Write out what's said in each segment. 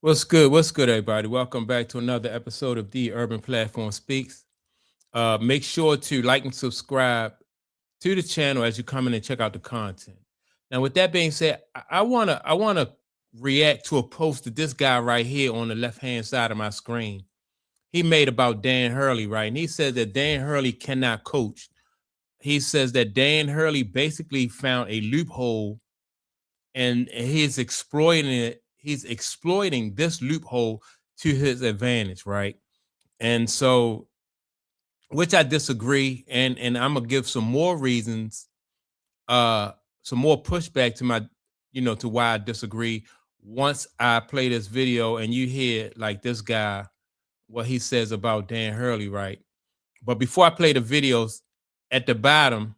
What's good? What's good, everybody? Welcome back to another episode of The Urban Platform Speaks. Make sure to like and subscribe to the channel as you come in and check out the content. Now, with that being said, I wanna react to a post that this guy right here on the left hand side of my screen he made about Dan Hurley, right? And he said that Dan Hurley cannot coach. He says that Dan Hurley basically found a loophole and he's exploiting it. He's exploiting this loophole to his advantage, right? And so, which I disagree, and I'm gonna give some more reasons, uh, some more pushback to my, to why I disagree. Once I play this video and you hear like this guy, what he says about Dan Hurley, right? But before I play the videos, at the bottom,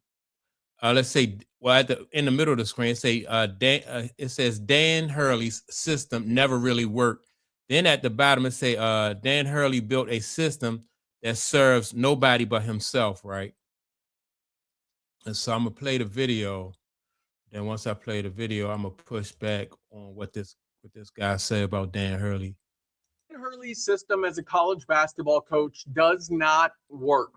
let's say, well, in the middle of the screen, it says Dan Hurley's system never really worked. Then at the bottom, it say Dan Hurley built a system that serves nobody but himself, right? And so I'm gonna play the video. Then once I play the video, I'm gonna push back on what this guy said about Dan Hurley. Hurley's system as a college basketball coach does not work.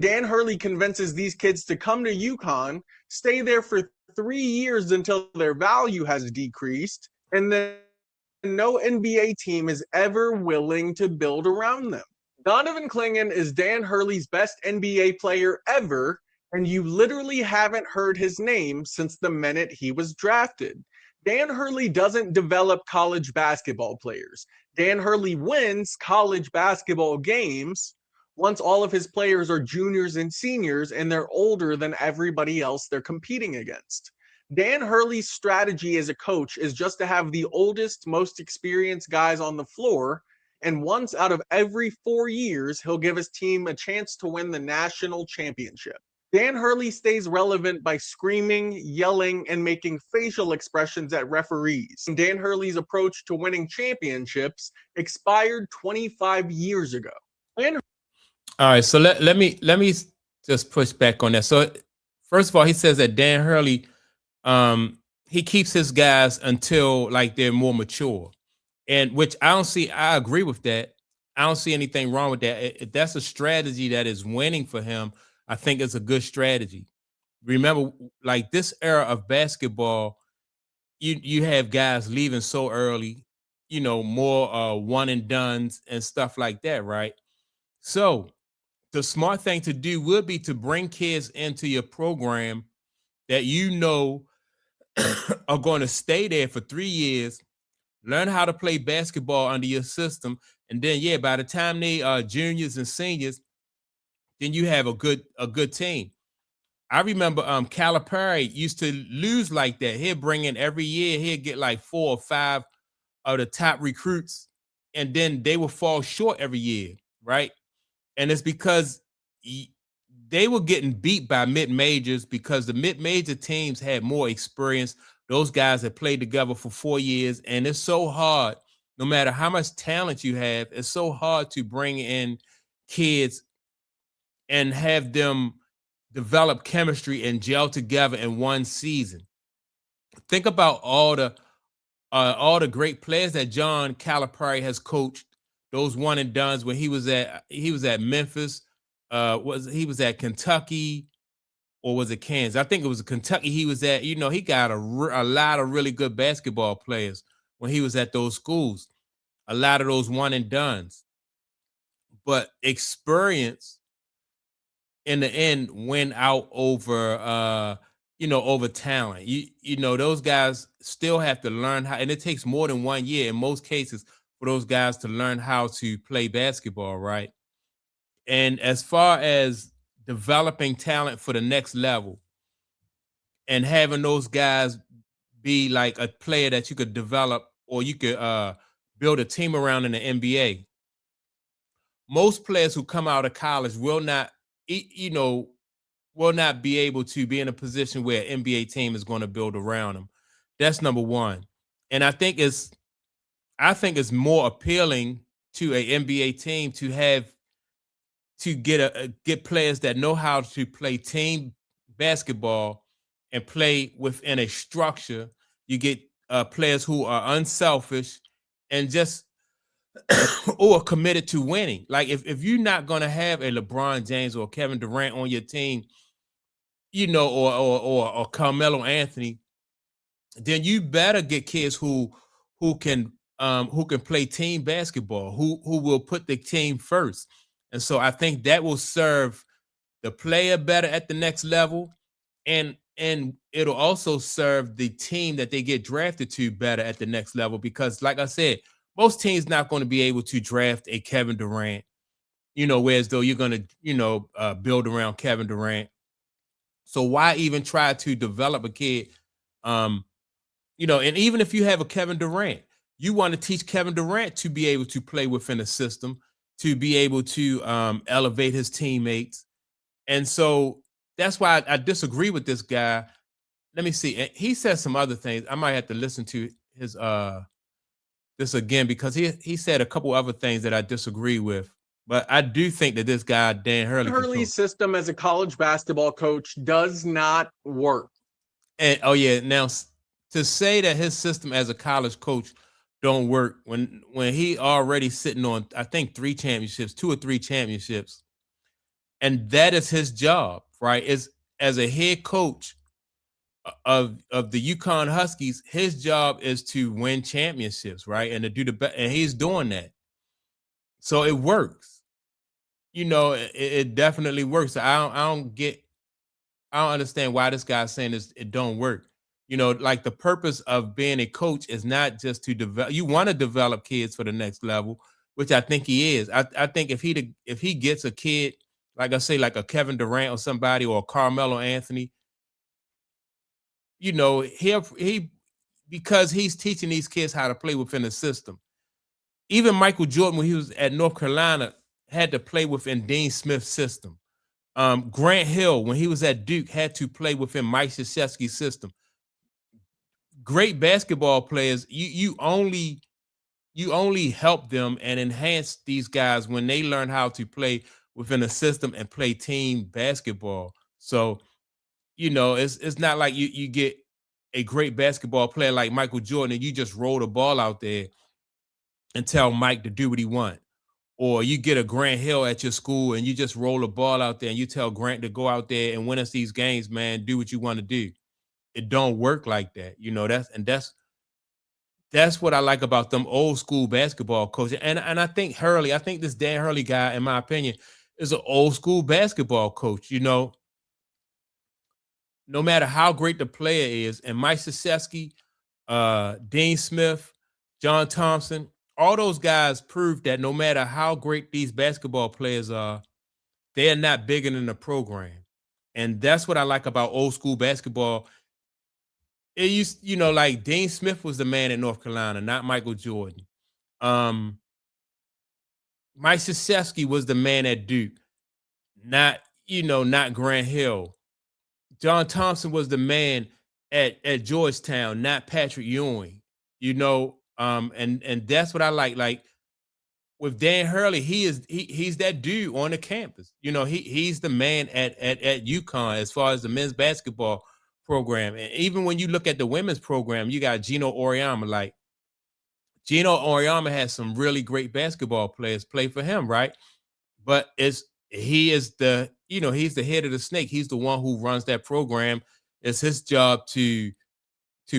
Dan Hurley convinces these kids to come to UConn, stay there for 3 years until their value has decreased, and then no NBA team is ever willing to build around them. Donovan Clingan is Dan Hurley's best NBA player ever, and you literally haven't heard his name since the minute he was drafted. Dan Hurley doesn't develop college basketball players. Dan Hurley wins college basketball games once all of his players are juniors and seniors and they're older than everybody else they're competing against. Dan Hurley's strategy as a coach is just to have the oldest, most experienced guys on the floor, and once out of every 4 years, he'll give his team a chance to win the national championship. Dan Hurley stays relevant by screaming, yelling, and making facial expressions at referees. Dan Hurley's approach to winning championships expired 25 years ago. All right, so let me just push back on that. So first of all, he says that Dan Hurley, he keeps his guys until like they're more mature, and which I don't see. I agree with that. I don't see anything wrong with that. If that's a strategy that is winning for him, I think it's a good strategy. Remember, like this era of basketball, you have guys leaving so early, more one and dones and stuff like that, right? So the smart thing to do would be to bring kids into your program that are going to stay there for 3 years, learn how to play basketball under your system, and then yeah, by the time they are juniors and seniors, then you have a good team. I remember Calipari used to lose like that. He'd bring in every year, he'd get like 4 or 5 of the top recruits, and then they would fall short every year, right? And it's because they were getting beat by mid majors because the mid major teams had more experience. Those guys had played together for 4 years, and it's so hard. No matter how much talent you have, it's so hard to bring in kids and have them develop chemistry and gel together in one season. Think about all the great players that John Calipari has coached, those one and dones when he was at Memphis, was at Kentucky or was it Kansas? I think it was Kentucky. He was at, he got a lot of really good basketball players when he was at those schools. A lot of those one and dones, but experience in the end win out over talent. Those guys still have to learn how, and it takes more than 1 year in most cases for those guys to learn how to play basketball, right? And as far as developing talent for the next level and having those guys be like a player that you could develop or you could build a team around in the NBA, most players who come out of college will not, will not be able to be in a position where an NBA team is going to build around them. That's number one. And I think it's more appealing to a NBA team to have to get players that know how to play team basketball and play within a structure. You get players who are unselfish and just or committed to winning. Like if you're not gonna have a LeBron James or Kevin Durant on your team, or Carmelo Anthony, then you better get kids who can who can play team basketball, who will put the team first. And so I think that will serve the player better at the next level, and it'll also serve the team that they get drafted to better at the next level, because like I said, most teams not going to be able to draft a Kevin Durant, whereas though you're going to, build around Kevin Durant. So why even try to develop a kid? Um, and even if you have a Kevin Durant, you want to teach Kevin Durant to be able to play within a system, to be able to elevate his teammates. And so that's why I disagree with this guy. Let me see. He said some other things. I might have to listen to his this again, because he said a couple other things that I disagree with. But I do think that this guy, Dan Hurley, Hurley's system as a college basketball coach does not work. And oh yeah, now to say that his system as a college coach don't work when he already sitting on, I think, 3 championships, 2 or 3 championships, and that is his job, right? Is as a head coach of the UConn Huskies, his job is to win championships, right? And to do the best, and he's doing that. So it works. It definitely works. I don't understand why this guy's saying this, it don't work. Like the purpose of being a coach is not just to develop. You want to develop kids for the next level, which I think he is. I think if he gets a kid, like I say, like a Kevin Durant or somebody, or a Carmelo Anthony, he because he's teaching these kids how to play within the system. Even Michael Jordan, when he was at North Carolina, had to play within Dean Smith's system. Grant Hill, when he was at Duke, had to play within Mike Krzyzewski's system. Great basketball players, you only help them and enhance these guys when they learn how to play within a system and play team basketball. So, it's not like you get a great basketball player like Michael Jordan and you just roll the ball out there and tell Mike to do what he wants. Or you get a Grant Hill at your school and you just roll the ball out there and you tell Grant to go out there and win us these games, man. Do what you want to do. It don't work like that. That's what I like about them old school basketball coaches. And I think this Dan Hurley guy, in my opinion, is an old school basketball coach. No matter how great the player is, and Mike Krzyzewski, Dean Smith, John Thompson, all those guys proved that no matter how great these basketball players are, they're not bigger than the program. And that's what I like about old school basketball. It used, like Dean Smith was the man in North Carolina, not Michael Jordan. Mike Krzyzewski was the man at Duke, not Grant Hill. John Thompson was the man at Georgetown, not Patrick Ewing. And that's what I like. Like with Dan Hurley, he's that dude on the campus. He's the man at UConn as far as the men's basketball program. And even when you look at the women's program, you got Gino Auriemma. Like Gino Auriemma has some really great basketball players play for him, right? But he's the head of the snake. He's the one who runs that program. It's his job to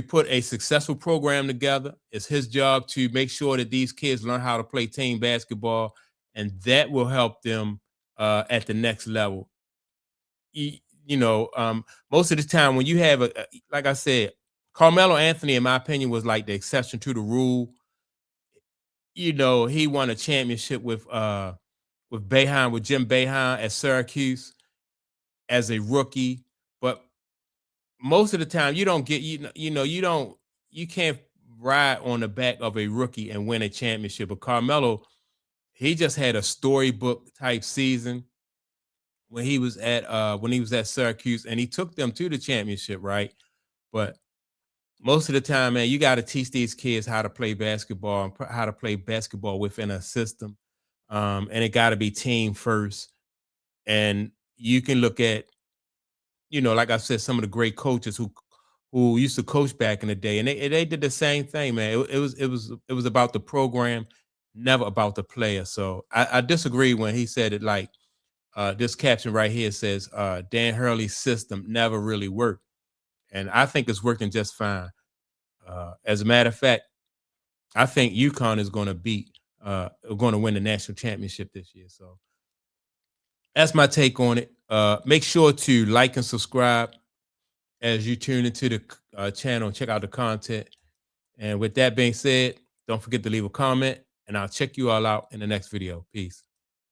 put a successful program together. It's his job to make sure that these kids learn how to play team basketball, and that will help them at the next level. Most of the time when you have like I said, Carmelo Anthony, in my opinion, was like the exception to the rule. He won a championship with Jim Boeheim at Syracuse as a rookie, but most of the time you don't get you can't ride on the back of a rookie and win a championship. But Carmelo, he just had a storybook type season when he was at Syracuse, and he took them to the championship, right? But most of the time, man, you got to teach these kids how to play basketball and how to play basketball within a system, and it got to be team first. And you can look at, like I said, some of the great coaches who used to coach back in the day, and they did the same thing, man. It was about the program, never about the player. So I disagree when he said it like this caption right here says Dan Hurley's system never really worked, and I think it's working just fine. As a matter of fact, I think UConn is going to win the national championship this year. So that's my take on it. Make sure to like and subscribe as you tune into the channel and check out the content. And with that being said, don't forget to leave a comment, and I'll check you all out in the next video. Peace.